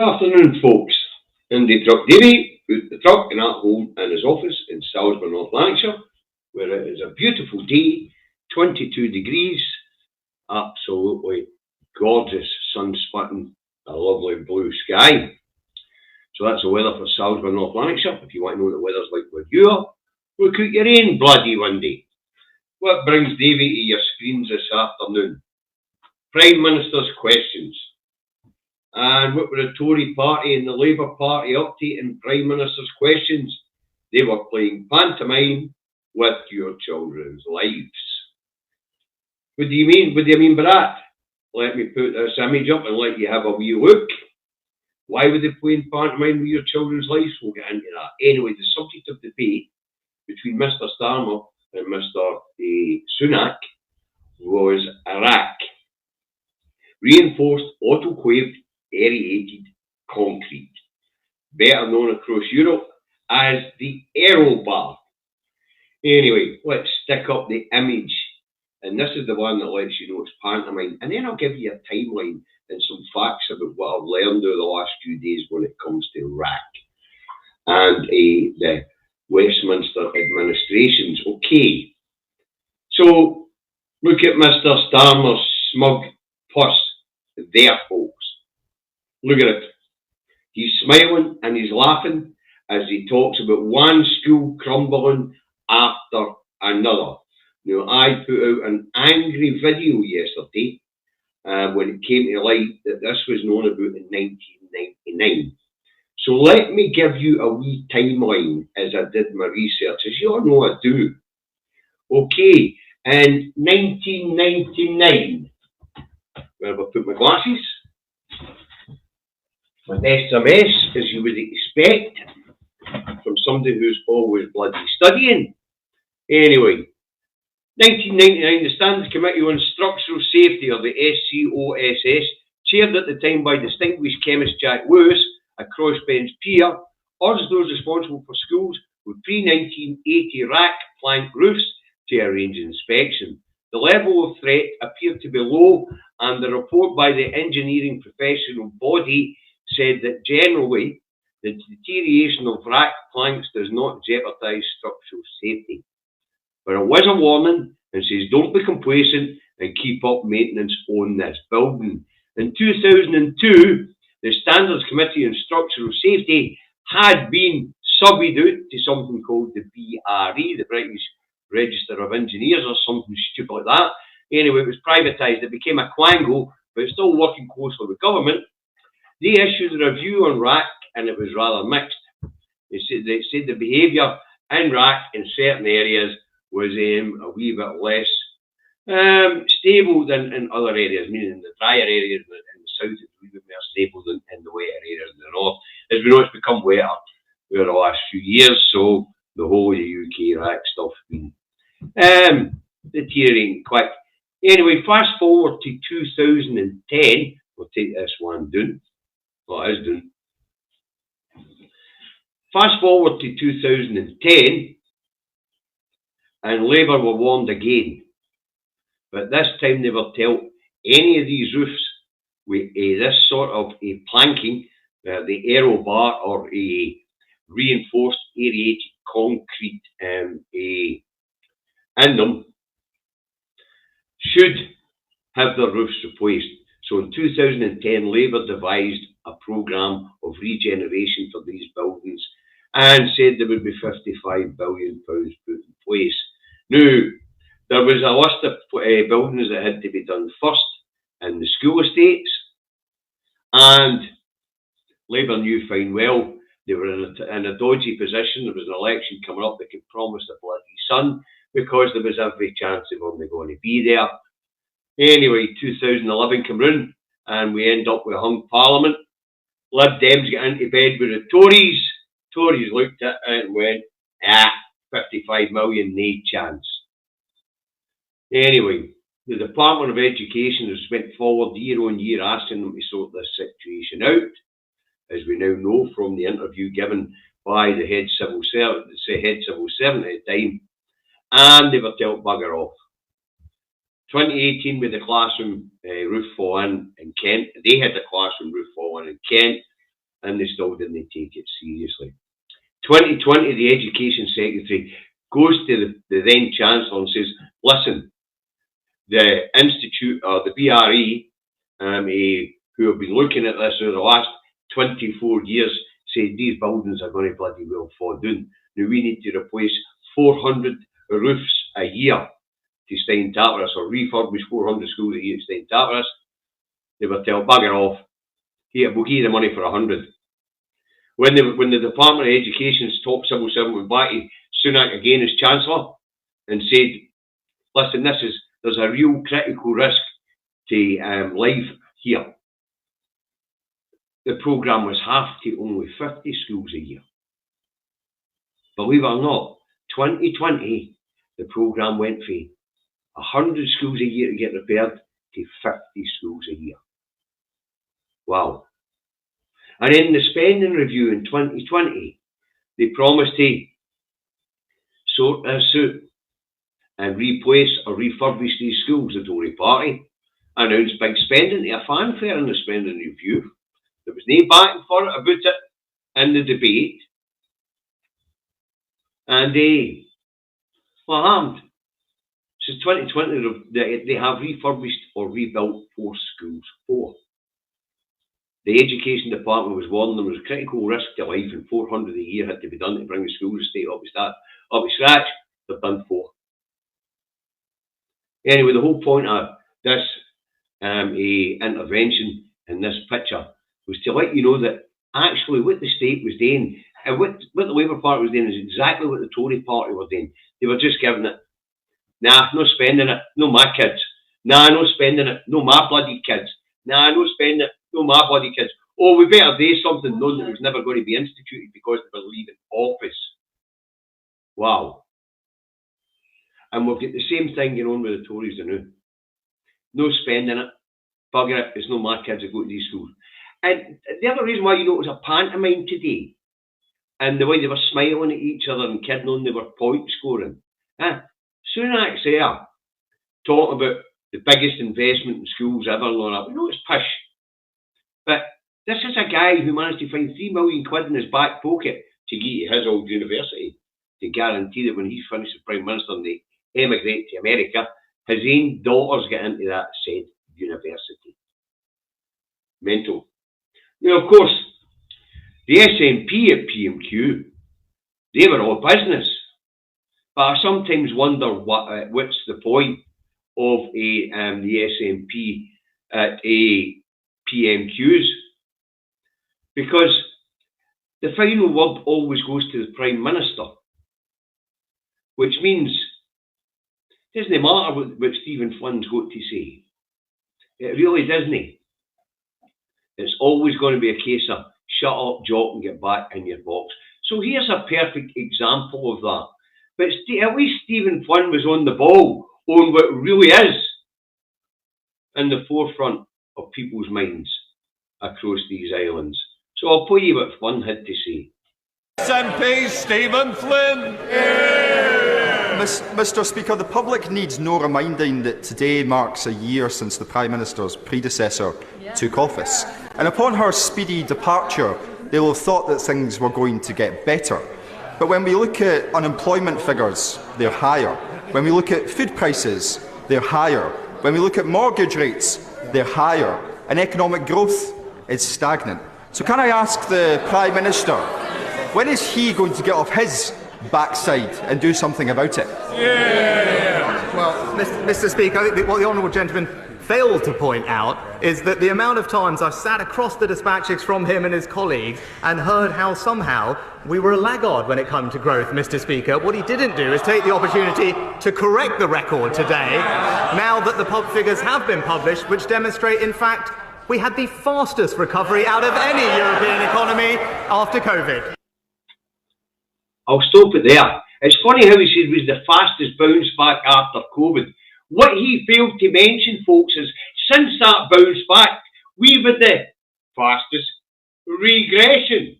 Afternoon, folks. Indy Truck Davy put the truck and at home in his office in Salisbury, North Lanarkshire, where it is a beautiful day, 22 degrees, absolutely gorgeous, sun spitting, a lovely blue sky. So that's the weather for Salisbury, North Lanarkshire. If you want to know what the weather's like where you are, look out your own bloody windy. What brings Davy to your screens this afternoon? Prime Minister's questions. And what were the Tory party and the Labour Party up to in Prime Minister's questions? They were playing pantomime with your children's lives. What do you mean? What do you mean by that? Let me put this image up and let you have a wee look. Why were they playing pantomime with your children's lives? We'll get into that. Anyway, the subject of debate between Mr. Starmer and Mr. Sunak was Iraq. Reinforced autoclaved aerated concrete, better known across Europe as the aero bar. Anyway, let's stick up the image, and this is the one that lets you know it's pantomime, and then I'll give you a timeline and some facts about what I've learned over the last few days when it comes to Iraq and the Westminster administrations. Okay, so look at Mr. Starmer's smug puss there, folks. Look at it. He's smiling and he's laughing as he talks about one school crumbling after another. Now, I put out an angry video yesterday when it came to light that this was known about in 1999. So let me give you a wee timeline as I did my research, as you all know I do. Okay, in 1999, where have I put my glasses? An SMS, as you would expect from somebody who's always bloody studying. Anyway, 1999, the Standards Committee on Structural Safety, or the SCOSS, chaired at the time by distinguished chemist Jack Lewis, a crossbench peer, urged those responsible for schools with pre-1980 rack plank roofs to arrange inspection. The level of threat appeared to be low, and the report by the engineering professional body said that generally the deterioration of rack planks does not jeopardise structural safety. But it was a warning and says don't be complacent and keep up maintenance on this building. In 2002, the Standards Committee on Structural Safety had been subbed out to something called the BRE, the British Register of Engineers, or something stupid like that. Anyway, it was privatised. It became a quango, but it's still working closely with government. They issued a review on RAC, and it was rather mixed. They said the behaviour in RAC in certain areas was a wee bit less stable than in other areas, meaning in the drier areas in the south, it's a wee bit more stable than in the wetter areas in the north. As we know, it's become wetter over the last few years, so the whole of the UK RAC stuff has been deteriorating quick. Anyway, fast forward to 2010, we'll take this one down. Well, it is doing. Fast forward to 2010, and Labour were warned again. But this time they were told any of these roofs with this sort of a planking, the aero bar or a reinforced aerated concrete in them, should have their roofs replaced. So in 2010, Labour devised a programme of regeneration for these buildings and said there would be £55 billion put in place. Now, there was a list of buildings that had to be done first in the school estates, and Labour knew fine well they were in a dodgy position. There was an election coming up. They could promise the bloody sun because there was every chance they weren't going to be there. Anyway, 2011 came round and we end up with a hung parliament. Lib Dems get into bed with the Tories. Tories looked at it and went, 55 million, no chance. Anyway, the Department of Education has went forward year on year asking them to sort this situation out, as we now know from the interview given by the head civil servant at the time, and they were told bugger off. 2018 with the classroom roof fall in Kent, they had the classroom roof fall in Kent. and they still didn't take it seriously. 2020, the Education Secretary goes to the then Chancellor and says, listen, the Institute, or the BRE, who have been looking at this over the last 24 years, said these buildings are going to bloody well fall down. Now we need to replace 400 roofs a year to Stein Tartarus, or refurbish 400 schools a year to Stein Tartarus. They were told, bugger off, here, we'll give you the money for 100. When the Department of Education's top civil servant went back to Sunak again as Chancellor and said, listen, there's a real critical risk to life here. The programme was halved to only 50 schools a year. Believe it or not, 2020, the programme went from 100 schools a year to get repaired to 50 schools a year. Wow. And in the spending review in 2020, they promised to sort this out and replace or refurbish these schools. The Tory party announced big spending to a fanfare in the spending review. There was no backing for it about it in the debate. And what happened? Since 2020, they have refurbished or rebuilt 4 schools. 4. The Education Department was warned there was a critical risk to life, and 400 a year had to be done to bring the schools estate up to scratch. They've done 4. Anyway, the whole point of this intervention in this picture was to let you know that actually what the state was doing, and what the Labour Party was doing, is exactly what the Tory Party were doing. They were just giving it, nah, no spending it, no my kids. Nah, no spending it, no my bloody kids. Nah, no spending it, no my bloody kids. Oh, we better do something knowing that it was never going to be instituted because they were leaving office. Wow. And we've got the same thing going on with the Tories now. No spending it, bugger it, it's not my kids that go to these schools. And the other reason why, you know, it was a pantomime today, and the way they were smiling at each other and kidding on they were point scoring. Sunak's there talking about the biggest investment in schools ever and all that. We know it's pish. But this is a guy who managed to find £3 million in his back pocket to get to his old university to guarantee that when he's finished as Prime Minister and they emigrate to America, his own daughters get into that said university. Mental. Now, of course, the SNP at PMQ, they were all business. But I sometimes wonder what's the point of the SNP at PMQs, because the final word always goes to the Prime Minister, which means it doesn't matter what Stephen Flynn's got to say. It really doesn't. It's always going to be a case of shut up, jock, and get back in your box. So here's a perfect example of that. But at least Stephen Flynn was on the ball, on what really is in the forefront of people's minds across these islands. So I'll play you what Flynn had to say. SNP Stephen Flynn. Mr. Speaker, the public needs no reminding that today marks a year since the Prime Minister's predecessor took office. And upon her speedy departure, they will have thought that things were going to get better. But when we look at unemployment figures, they're higher. When we look at food prices, they're higher. When we look at mortgage rates, they're higher. And economic growth is stagnant. So can I ask the Prime Minister, when is he going to get off his backside and do something about it? Well, Mr. Speaker, I think what the honourable gentleman failed to point out is that the amount of times I've sat across the dispatches from him and his colleagues and heard how somehow we were a laggard when it comes to growth, Mr. Speaker. What he didn't do is take the opportunity to correct the record today, now that the pub figures have been published, which demonstrate, in fact, we had the fastest recovery out of any European economy after COVID. I'll stop it there. It's funny how he said it was the fastest bounce back after COVID. What he failed to mention, folks, is since that bounce back, we've had the fastest regression.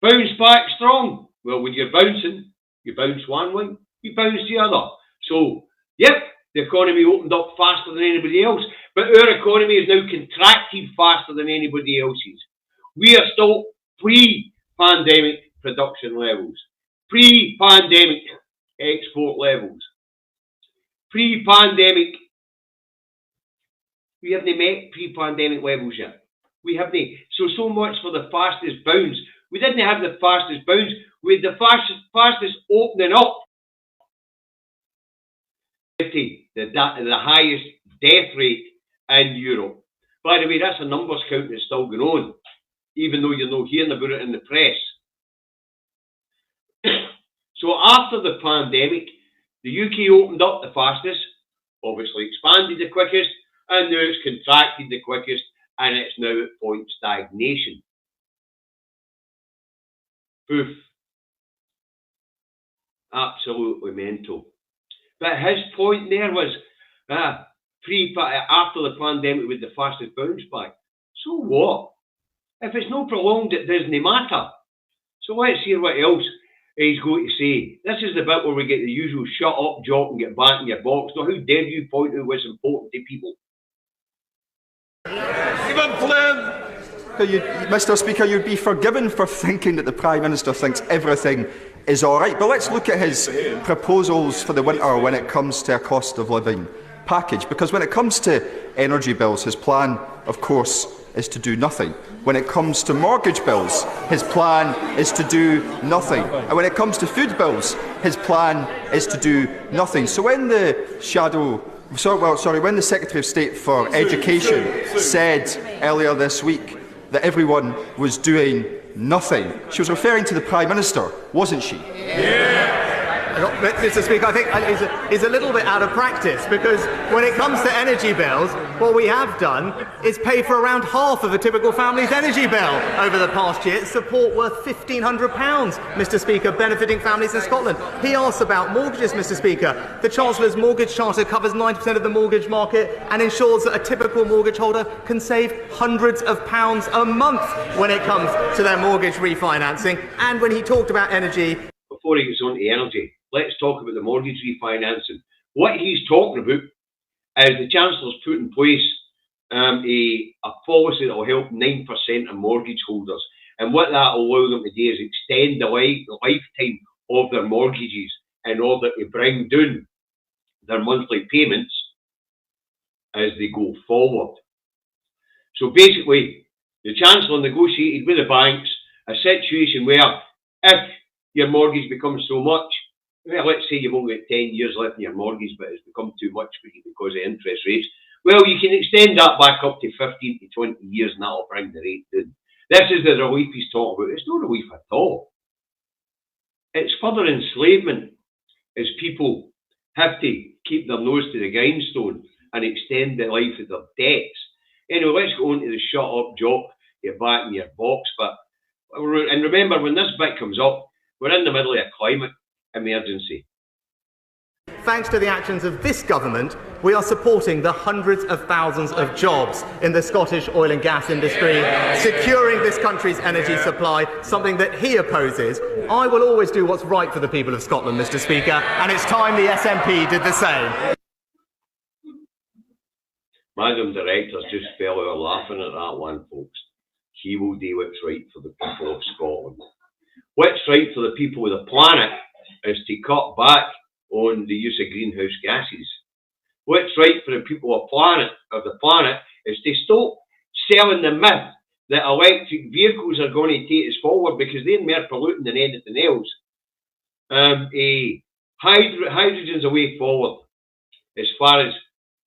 Bounce back strong. Well, when you're bouncing, you bounce one way, you bounce the other. So, yep, The economy opened up faster than anybody else, but our economy is now contracted faster than anybody else's. We are still pre-pandemic production levels, pre-pandemic export levels, pre-pandemic. We haven't met pre-pandemic levels yet. We haven't. So much for the fastest bounce. We didn't have the fastest bounce. We had the fastest opening up. The highest death rate in Europe. By the way, that's a numbers count that's still going on, even though you're not hearing about it in the press. So after the pandemic, the UK opened up the fastest, obviously expanded the quickest, and now it's contracted the quickest, and it's now at point stagnation. Poof. Absolutely mental. But his point there was, after the pandemic with the fastest bounce back. So what? If it's not prolonged, it doesn't matter. So let's hear what else he's going to say. This is the bit where we get the usual shut up, jock, and get back in your box. Now, how dare you point out what's important to people? Stephen Flynn! Mr. Speaker, you'd be forgiven for thinking that the Prime Minister thinks everything is all right. But let's look at his proposals for the winter when it comes to a cost of living package. Because when it comes to energy bills, his plan, of course, is to do nothing. When it comes to mortgage bills, his plan is to do nothing. And when it comes to food bills, his plan is to do nothing. So when the when the Secretary of State for Education said earlier this week that everyone was doing nothing, she was referring to the Prime Minister, wasn't she? Mr. Speaker, I think he's a little bit out of practice, because when it comes to energy bills, what we have done is pay for around half of a typical family's energy bill over the past year. Support worth £1,500, Mr. Speaker, benefiting families in Scotland. He asks about mortgages, Mr. Speaker. The Chancellor's Mortgage Charter covers 90% of the mortgage market and ensures that a typical mortgage holder can save hundreds of pounds a month when it comes to their mortgage refinancing. And when he talked about energy... Before he gets on to energy, let's talk about the mortgage refinancing. What he's talking about is the Chancellor's put in place a policy that will help 9% of mortgage holders. And what that will allow them to do is extend the lifetime of their mortgages in order to bring down their monthly payments as they go forward. So basically, the Chancellor negotiated with the banks a situation where if your mortgage becomes so much, well, let's say you've only got 10 years left in your mortgage, but it's become too much for you because of interest rates. Well, you can extend that back up to 15 to 20 years, and that'll bring the rate down. This is the relief he's talking about. It's no relief at all. It's further enslavement, as people have to keep their nose to the grindstone and extend the life of their debts. Anyway, let's go on to the shut up, jock, get back in your box. And remember, when this bit comes up, we're in the middle of a climate emergency. Thanks to the actions of this government, we are supporting the hundreds of thousands of jobs in the Scottish oil and gas industry, securing this country's energy supply, something that he opposes. I will always do what's right for the people of Scotland, Mr. Speaker, and it's time the SNP did the same. Madam Director's just fell out laughing at that one, folks. He will do what's right for the people of Scotland. What's right for the people of the planet is to cut back on the use of greenhouse gases. What's right for the people of the planet is to stop selling the myth that electric vehicles are going to take us forward because they're more polluting than anything else. Hydrogen's a way forward as far as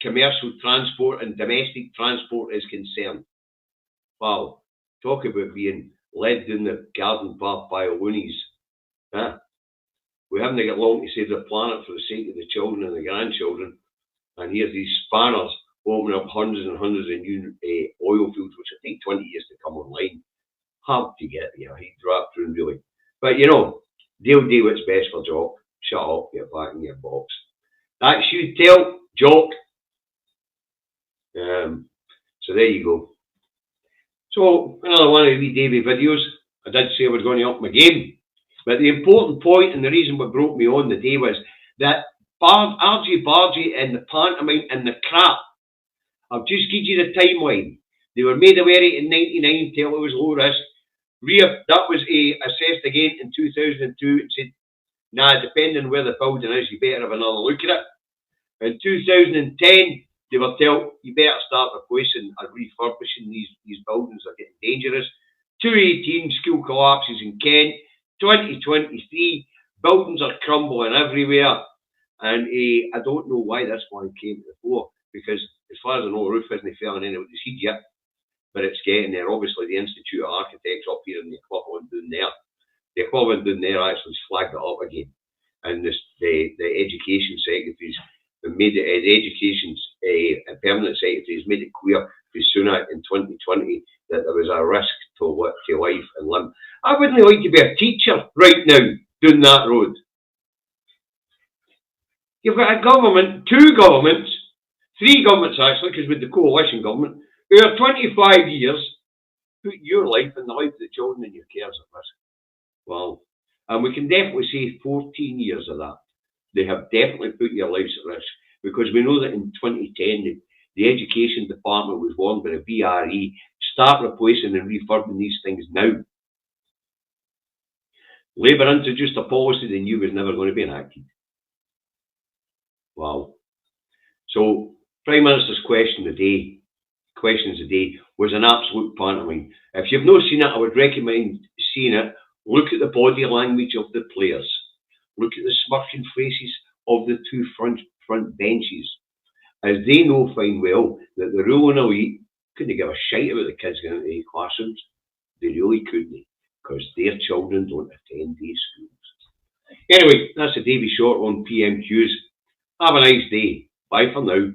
commercial transport and domestic transport is concerned. Wow, talk about being led down the garden path by loonies. We haven't got long to save the planet for the sake of the children and the grandchildren. And here's these spanners opening up hundreds and hundreds of new oil fields, which will take 20 years to come online. Hard to get your heat dropped through, really. But you know, they'll do what's best for Jock. Shut up, get back in your box. That's you tell, Jock. So there you go. So, another one of the wee Davy videos. I did say I was going to up my game. But the important point and the reason what brought me on the day was that Argy Bargy and the pantomime and the crap. I've just given you the timeline. They were made aware of it in 99 till it was low risk. That was assessed again in 2002 and said, nah, depending where the building is, you better have another look at it. In 2010, they were told, you better start replacing or refurbishing these buildings, are getting dangerous. 2018, school collapses in Kent. 2023, buildings are crumbling everywhere. And I don't know why this one came to the fore, because as far as I know, the roof isn't falling in with the seed yet, but it's getting there. Obviously, the Institute of Architects up here in the equivalent down there, actually flagged it up again. And the education secretaries made it, the education permanent secretaries made it clear to Sunak in 2020 that there was a risk to life and limb. I wouldn't like to be a teacher right now down that road. You've got a government, two governments, three governments actually, because with the coalition government, who are 25 years, put your life and the life of the children in your cares at risk. Well, and we can definitely say 14 years of that. They have definitely put your lives at risk, because we know that in 2010, the Education Department was warned by the BRE, start replacing and refurbing these things now. Labour introduced a policy they knew was never going to be enacted. Wow. So, Prime Minister's questions a day, was an absolute pantomime. If you've not seen it, I would recommend seeing it. Look at the body language of the players. Look at the smirking faces of the two front benches, as they know fine well that the ruling elite couldn't give a shite about the kids going into the classrooms. They really couldn't, because their children don't attend these schools. Anyway, that's a Davy Short on PMQs. Have a nice day. Bye for now.